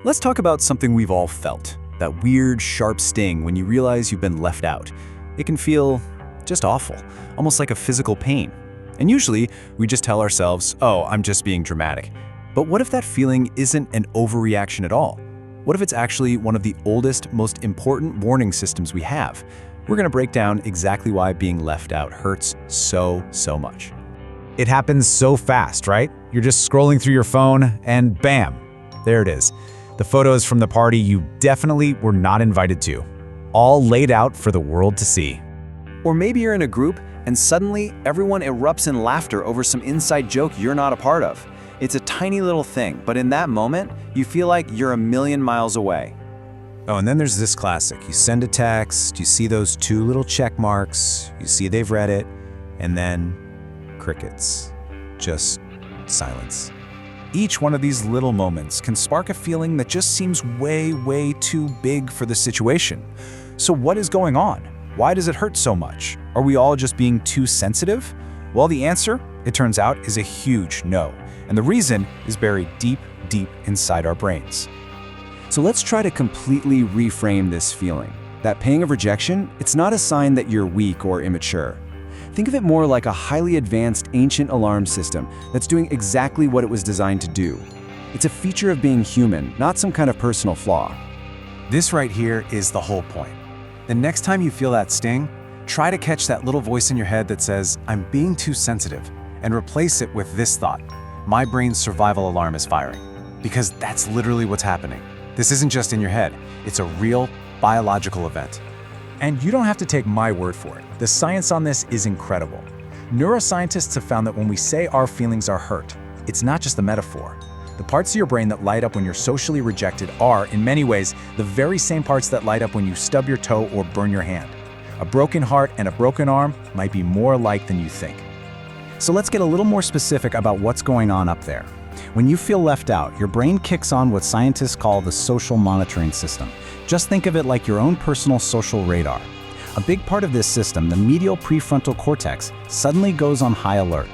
Let's talk about something we've all felt, that weird, sharp sting when you realize you've been left out. It can feel just awful, almost like a physical pain. And usually, we just tell ourselves, oh, I'm just being dramatic. But what if that feeling isn't an overreaction at all? What if it's actually one of the oldest, most important warning systems we have? We're going to break down exactly why being left out hurts so much. It happens so fast, right? You're just scrolling through your phone and bam, there it is. The photos from the party you definitely were not invited to, all laid out for the world to see. Or maybe you're in a group and suddenly everyone erupts in laughter over some inside joke you're not a part of. It's a tiny little thing, but in that moment, you feel like you're a million miles away. Oh, and then there's this classic. You send a text, you see those two little check marks, you see they've read it, and then crickets. Just silence. Each one of these little moments can spark a feeling that just seems way too big for the situation. So what is going on? Why does it hurt so much? Are we all just being too sensitive? Well, the answer, it turns out, is a huge no. And the reason is buried deep inside our brains. So let's try to completely reframe this feeling. That pang of rejection, it's not a sign that you're weak or immature. Think of it more like a highly advanced ancient alarm system that's doing exactly what it was designed to do. It's a feature of being human, not some kind of personal flaw. This right here is the whole point. The next time you feel that sting, try to catch that little voice in your head that says, I'm being too sensitive, and replace it with this thought, my brain's survival alarm is firing. Because that's literally what's happening. This isn't just in your head, it's a real biological event. And you don't have to take my word for it. The science on this is incredible. Neuroscientists have found that when we say our feelings are hurt, it's not just a metaphor. The parts of your brain that light up when you're socially rejected are, in many ways, the very same parts that light up when you stub your toe or burn your hand. A broken heart and a broken arm might be more alike than you think. So let's get a little more specific about what's going on up there. When you feel left out, your brain kicks on what scientists call the social monitoring system. Just think of it like your own personal social radar. A big part of this system, the medial prefrontal cortex, suddenly goes on high alert.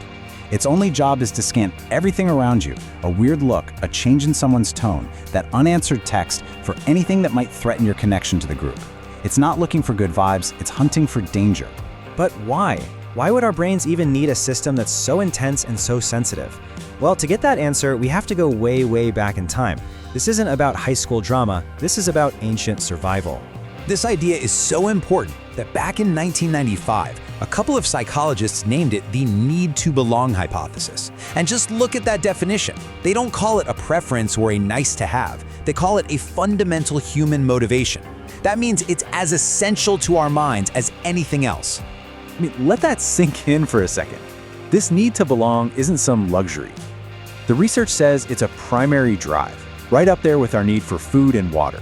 Its only job is to scan everything around you, a weird look, a change in someone's tone, that unanswered text, for anything that might threaten your connection to the group. It's not looking for good vibes, it's hunting for danger. But why? Why would our brains even need a system that's so intense and so sensitive? Well, to get that answer, we have to go way back in time. This isn't about high school drama, this is about ancient survival. This idea is so important that back in 1995, a couple of psychologists named it the need to belong hypothesis. And just look at that definition. They don't call it a preference or a nice to have. They call it a fundamental human motivation. That means it's as essential to our minds as anything else. I mean, let that sink in for a second. This need to belong isn't some luxury. The research says it's a primary drive, right up there with our need for food and water.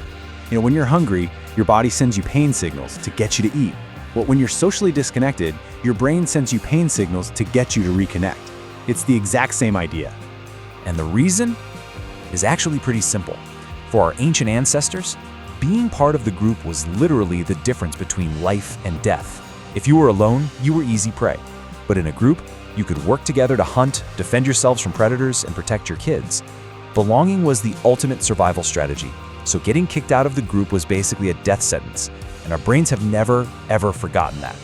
You know, when you're hungry, your body sends you pain signals to get you to eat. But when you're socially disconnected, your brain sends you pain signals to get you to reconnect. It's the exact same idea. And the reason is actually pretty simple. For our ancient ancestors, being part of the group was literally the difference between life and death. If you were alone, you were easy prey. But in a group, you could work together to hunt, defend yourselves from predators, and protect your kids. Belonging was the ultimate survival strategy, so getting kicked out of the group was basically a death sentence, and our brains have never, ever forgotten that.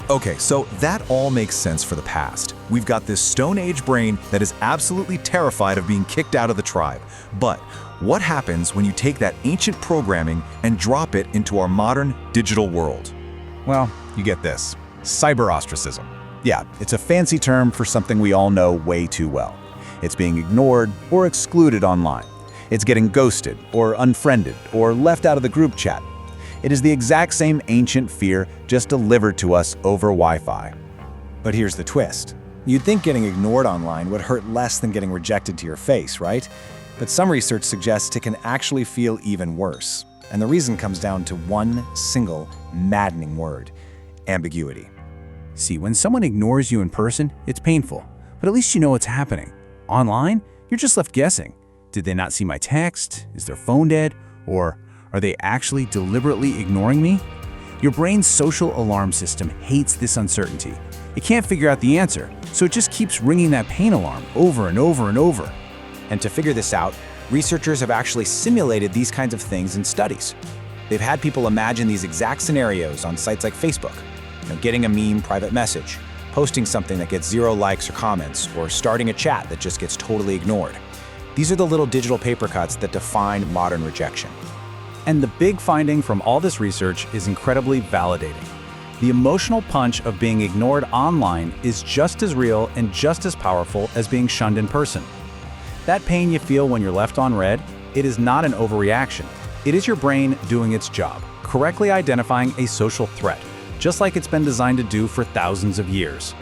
Okay, so that all makes sense for the past. We've got this Stone Age brain that is absolutely terrified of being kicked out of the tribe. But what happens when you take that ancient programming and drop it into our modern digital world? Well, you get this. Cyber ostracism. Yeah, it's a fancy term for something we all know way too well. It's being ignored or excluded online. It's getting ghosted or unfriended or left out of the group chat. It is the exact same ancient fear just delivered to us over Wi-Fi. But here's the twist. You'd think getting ignored online would hurt less than getting rejected to your face, right? But some research suggests it can actually feel even worse. And the reason comes down to one single maddening word: ambiguity. See, when someone ignores you in person, it's painful, but at least you know what's happening. Online, you're just left guessing. Did they not see my text? Is their phone dead? Or are they actually deliberately ignoring me? Your brain's social alarm system hates this uncertainty. It can't figure out the answer, so it just keeps ringing that pain alarm over and over and over. And to figure this out, Researchers have actually simulated these kinds of things in studies. They've had people imagine these exact scenarios on sites like Facebook. Getting a meme private message, posting something that gets 0 likes or comments, or starting a chat that just gets totally ignored. These are the little digital paper cuts that define modern rejection. And the big finding from all this research is incredibly validating. The emotional punch of being ignored online is just as real and just as powerful as being shunned in person. That pain you feel when you're left on red, it is not an overreaction. It is your brain doing its job, correctly identifying a social threat, just like it's been designed to do for thousands of years.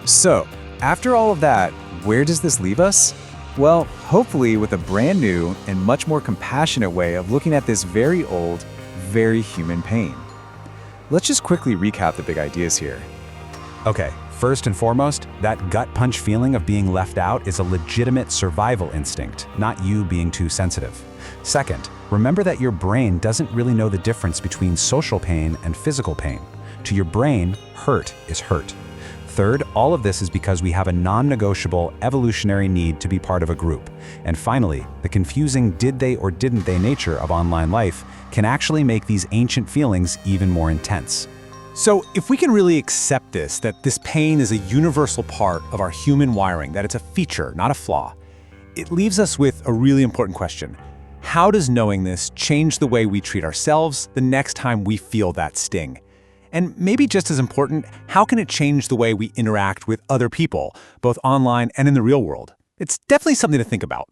So, after all of that, where does this leave us? Well, hopefully with a brand new and much more compassionate way of looking at this very old, very human pain. Let's just quickly recap the big ideas here. Okay, first and foremost, that gut punch feeling of being left out is a legitimate survival instinct, not you being too sensitive. Second, remember that your brain doesn't really know the difference between social pain and physical pain. To your brain, hurt is hurt. Third, all of this is because we have a non-negotiable evolutionary need to be part of a group. And finally, the confusing did they or didn't they nature of online life can actually make these ancient feelings even more intense. So if we can really accept this, that this pain is a universal part of our human wiring, that it's a feature, not a flaw, it leaves us with a really important question. How does knowing this change the way we treat ourselves the next time we feel that sting? And maybe just as important, how can it change the way we interact with other people, both online and in the real world? It's definitely something to think about.